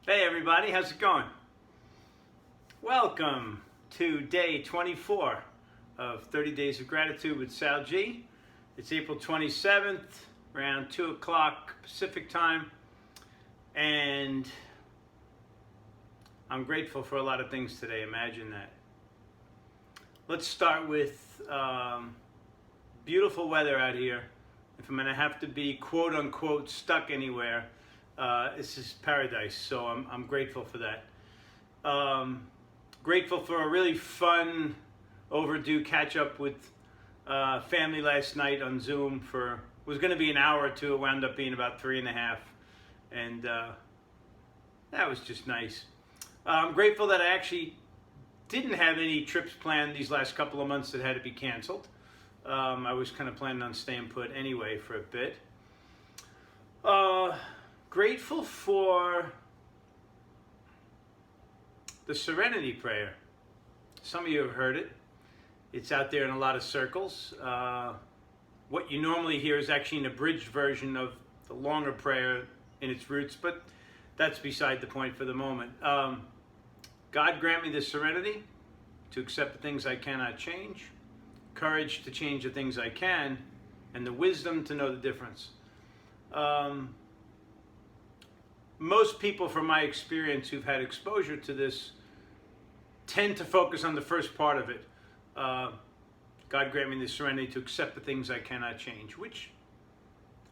Hey everybody, how's it going? Welcome to day 24 of 30 Days of Gratitude with Sal G. It's April 27th, around 2 o'clock Pacific time, and I'm grateful for a lot of things today, imagine that. Let's start with beautiful weather out here. If I'm going to have to be quote unquote stuck anywhere, this is paradise, so I'm grateful for that. Grateful for a really fun, overdue catch up with family last night on Zoom. It was going to be an hour or two. It wound up being about 3.5, and that was just nice. I'm grateful that I actually didn't have any trips planned these last couple of months that had to be canceled. I was kind of planning on staying put anyway for a bit. Grateful for the Serenity prayer. Some of you have heard it. It's out there in a lot of circles. What you normally hear is actually an abridged version of the longer prayer in its roots, but that's beside the point for the moment. God grant me the serenity to accept the things I cannot change, courage to change the things I can, and the wisdom to know the difference. Most people, from my experience, who've had exposure to this tend to focus on the first part of it. God grant me the serenity to accept the things I cannot change, which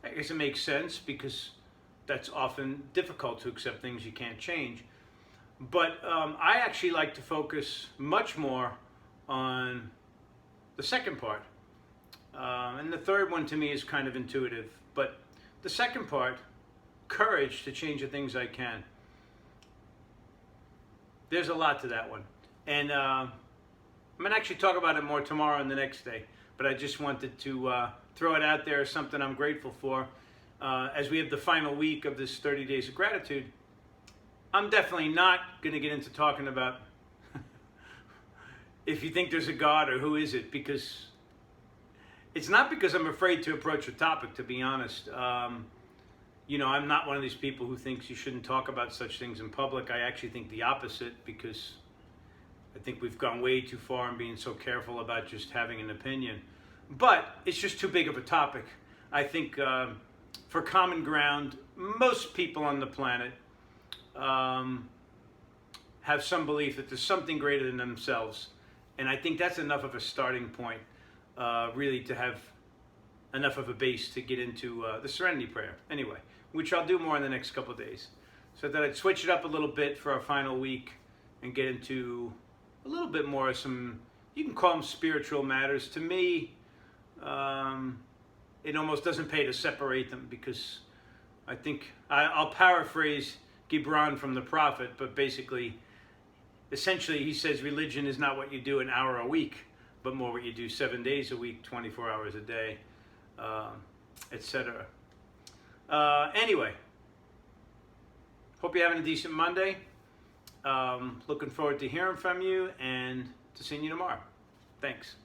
I guess it makes sense because that's often difficult to accept things you can't change. But I actually like to focus much more on the second part. And the third one to me is kind of intuitive. But the second part, courage to change the things I can. There's a lot to that one. And I'm going to actually talk about it more tomorrow and the next day. But I just wanted to throw it out there as something I'm grateful for. As we have the final week of this 30 Days of Gratitude, I'm definitely not going to get into talking about if you think there's a God or who is it, because it's not because I'm afraid to approach the topic, to be honest. You know, I'm not one of these people who thinks you shouldn't talk about such things in public. I actually think the opposite, because I think we've gone way too far in being so careful about just having an opinion. But it's just too big of a topic. I think for common ground, most people on the planet have some belief that there's something greater than themselves. And I think that's enough of a starting point, really, to have enough of a base to get into the Serenity prayer. Anyway, which I'll do more in the next couple of days. So that I'd switch it up a little bit for our final week and get into a little bit more of some, you can call them spiritual matters. To me, it almost doesn't pay to separate them, because I think, I'll paraphrase Gibran from the Prophet, but basically, essentially he says religion is not what you do an hour a week, but more what you do 7 days a week, 24 hours a day, etc. Anyway, hope you're having a decent Monday. Looking forward to hearing from you and to seeing you tomorrow. Thanks.